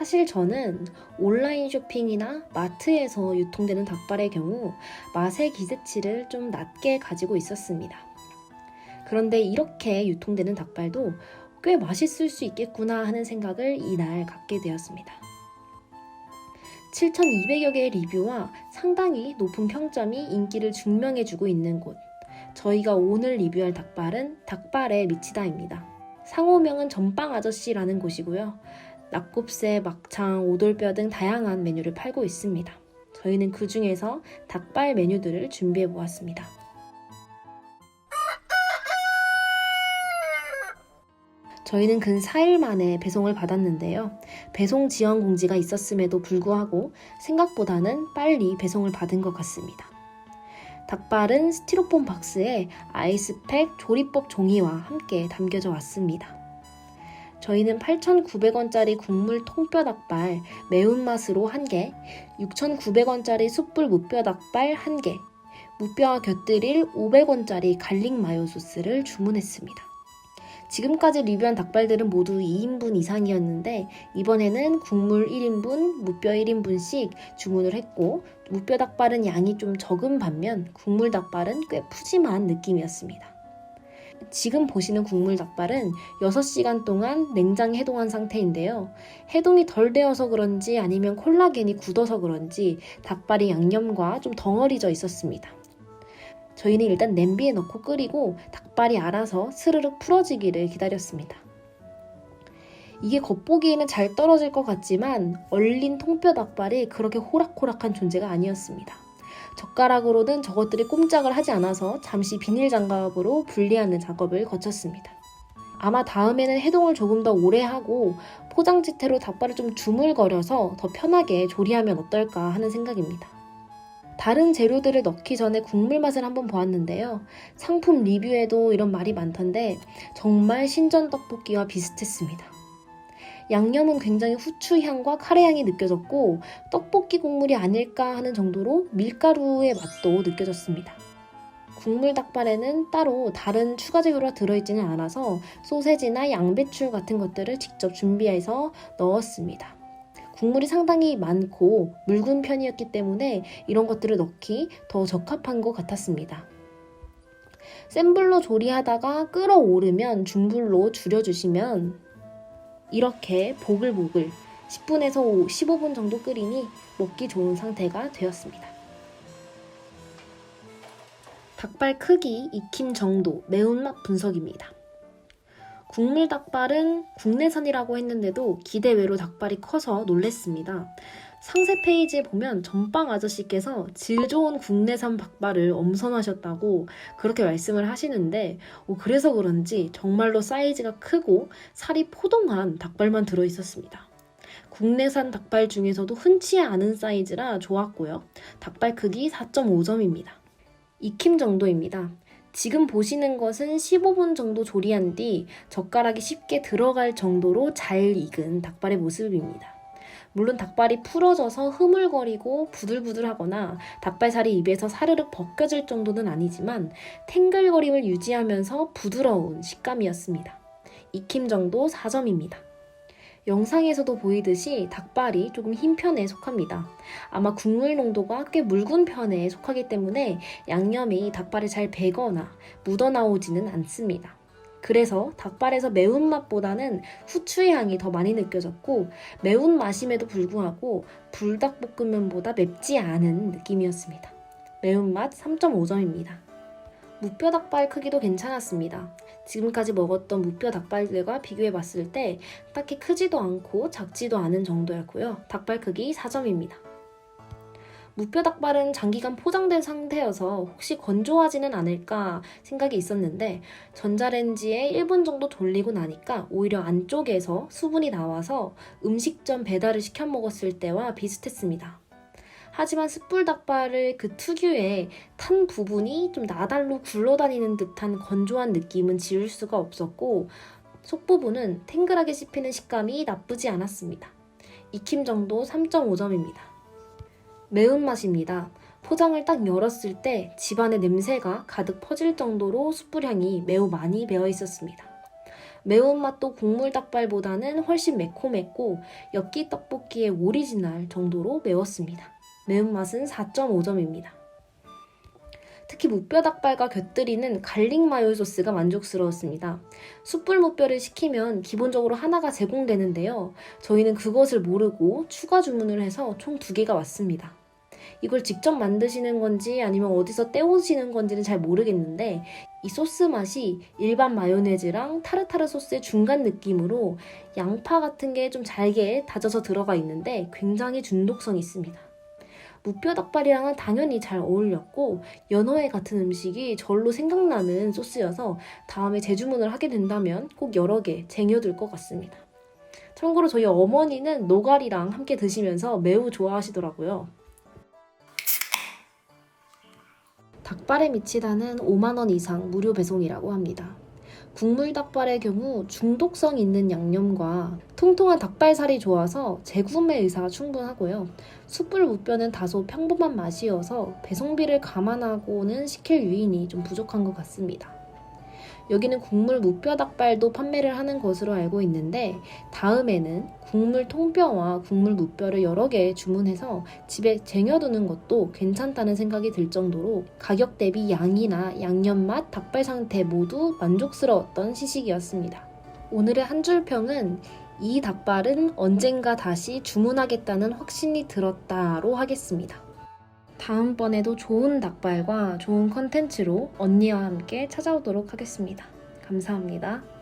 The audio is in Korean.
사실 저는 온라인 쇼핑이나 마트에서 유통되는 닭발의 경우 맛의 기대치를 좀 낮게 가지고 있었습니다. 그런데 이렇게 유통되는 닭발도 꽤 맛있을 수 있겠구나 하는 생각을 이날 갖게 되었습니다. 7,200여 개의 리뷰와 상당히 높은 평점이 인기를 증명해주고 있는 곳. 저희가 오늘 리뷰할 닭발은 닭발의 미치다입니다. 상호명은 전빵 아저씨라는 곳이고요. 낙곱새, 막창, 오돌뼈 등 다양한 메뉴를 팔고 있습니다. 저희는 그 중에서 닭발 메뉴들을 준비해 보았습니다. 저희는 근 4일 만에 배송을 받았는데요. 배송 지연 공지가 있었음에도 불구하고 생각보다는 빨리 배송을 받은 것 같습니다. 닭발은 스티로폼 박스에 아이스팩 조리법 종이와 함께 담겨져 왔습니다. 저희는 8,900원짜리 국물 통뼈 닭발 매운맛으로 1개, 6,900원짜리 숯불 무뼈 닭발 1개, 무뼈와 곁들일 500원짜리 갈릭 마요 소스를 주문했습니다. 지금까지 리뷰한 닭발들은 모두 2인분 이상이었는데 이번에는 국물 1인분, 무뼈 1인분씩 주문을 했고 무뼈 닭발은 양이 좀 적은 반면 국물 닭발은 꽤 푸짐한 느낌이었습니다. 지금 보시는 국물 닭발은 6시간 동안 냉장에 해동한 상태인데요. 해동이 덜 되어서 그런지 아니면 콜라겐이 굳어서 그런지 닭발이 양념과 좀 덩어리져 있었습니다. 저희는 일단 냄비에 넣고 끓이고 닭발이 알아서 스르륵 풀어지기를 기다렸습니다. 이게 겉보기에는 잘 떨어질 것 같지만 얼린 통뼈 닭발이 그렇게 호락호락한 존재가 아니었습니다. 젓가락으로는 저것들이 꼼짝을 하지 않아서 잠시 비닐 장갑으로 분리하는 작업을 거쳤습니다. 아마 다음에는 해동을 조금 더 오래 하고 포장지태로 닭발을 좀 주물거려서 더 편하게 조리하면 어떨까 하는 생각입니다. 다른 재료들을 넣기 전에 국물 맛을 한번 보았는데요. 상품 리뷰에도 이런 말이 많던데 정말 신전 떡볶이와 비슷했습니다. 양념은 굉장히 후추 향과 카레 향이 느껴졌고 떡볶이 국물이 아닐까 하는 정도로 밀가루의 맛도 느껴졌습니다. 국물 닭발에는 따로 다른 추가 재료가 들어있지는 않아서 소세지나 양배추 같은 것들을 직접 준비해서 넣었습니다. 국물이 상당히 많고 묽은 편이었기 때문에 이런 것들을 넣기 더 적합한 것 같았습니다. 센 불로 조리하다가 끓어오르면 중불로 줄여주시면 이렇게 보글보글 10분에서 15분 정도 끓이니 먹기 좋은 상태가 되었습니다. 닭발 크기, 익힘 정도, 매운맛 분석입니다. 국물 닭발은 국내산이라고 했는데도 기대외로 닭발이 커서 놀랬습니다. 상세 페이지에 보면 전빵 아저씨께서 질 좋은 국내산 닭발을 엄선하셨다고 그렇게 말씀을 하시는데 그래서 그런지 정말로 사이즈가 크고 살이 포동한 닭발만 들어있었습니다. 국내산 닭발 중에서도 흔치 않은 사이즈라 좋았고요. 닭발 크기 4.5점입니다. 익힘 정도입니다. 지금 보시는 것은 15분 정도 조리한 뒤 젓가락이 쉽게 들어갈 정도로 잘 익은 닭발의 모습입니다. 물론 닭발이 풀어져서 흐물거리고 부들부들하거나 닭발살이 입에서 사르륵 벗겨질 정도는 아니지만 탱글거림을 유지하면서 부드러운 식감이었습니다. 익힘 정도 4점입니다. 영상에서도 보이듯이 닭발이 조금 흰 편에 속합니다. 아마 국물 농도가 꽤 묽은 편에 속하기 때문에 양념이 닭발을 잘 배거나 묻어나오지는 않습니다. 그래서 닭발에서 매운맛보다는 후추의 향이 더 많이 느껴졌고 매운맛임에도 불구하고 불닭볶음면보다 맵지 않은 느낌이었습니다. 매운맛 3.5점입니다. 무뼈 닭발 크기도 괜찮았습니다. 지금까지 먹었던 무뼈 닭발들과 비교해봤을 때 딱히 크지도 않고 작지도 않은 정도였고요. 닭발 크기 4점입니다. 무뼈 닭발은 장기간 포장된 상태여서 혹시 건조하지는 않을까 생각이 있었는데 전자레인지에 1분 정도 돌리고 나니까 오히려 안쪽에서 수분이 나와서 음식점 배달을 시켜 먹었을 때와 비슷했습니다. 하지만 숯불 닭발을 그 특유의 탄 부분이 좀 나달로 굴러다니는 듯한 건조한 느낌은 지울 수가 없었고 속부분은 탱글하게 씹히는 식감이 나쁘지 않았습니다. 익힘 정도 3.5점입니다. 매운맛입니다. 포장을 딱 열었을 때 집안의 냄새가 가득 퍼질 정도로 숯불향이 매우 많이 배어 있었습니다. 매운맛도 국물 닭발보다는 훨씬 매콤했고 엽기 떡볶이의 오리지널 정도로 매웠습니다. 매운맛은 4.5점입니다. 특히 무뼈 닭발과 곁들이는 갈릭 마요 소스가 만족스러웠습니다. 숯불 무뼈를 시키면 기본적으로 하나가 제공되는데요. 저희는 그것을 모르고 추가 주문을 해서 총 2개가 왔습니다. 이걸 직접 만드시는 건지 아니면 어디서 떼오시는 건지는 잘 모르겠는데 이 소스 맛이 일반 마요네즈랑 타르타르 소스의 중간 느낌으로 양파 같은 게 좀 잘게 다져서 들어가 있는데 굉장히 중독성이 있습니다. 무뼈 닭발이랑은 당연히 잘 어울렸고 연어회 같은 음식이 절로 생각나는 소스여서 다음에 재주문을 하게 된다면 꼭 여러 개 쟁여둘 것 같습니다. 참고로 저희 어머니는 노가리랑 함께 드시면서 매우 좋아하시더라고요. 닭발에 미치다는 5만 원 이상 무료 배송이라고 합니다. 국물 닭발의 경우 중독성 있는 양념과 통통한 닭발살이 좋아서 재구매 의사가 충분하고요. 숯불 무뼈는 다소 평범한 맛이어서 배송비를 감안하고는 시킬 유인이 좀 부족한 것 같습니다. 여기는 국물 무뼈 닭발도 판매를 하는 것으로 알고 있는데 다음에는 국물 통뼈와 국물 무뼈를 여러 개 주문해서 집에 쟁여두는 것도 괜찮다는 생각이 들 정도로 가격 대비 양이나 양념 맛, 닭발 상태 모두 만족스러웠던 시식이었습니다. 오늘의 한 줄 평은 이 닭발은 언젠가 다시 주문하겠다는 확신이 들었다로 하겠습니다. 다음번에도 좋은 닭발과 좋은 컨텐츠로 언니와 함께 찾아오도록 하겠습니다. 감사합니다.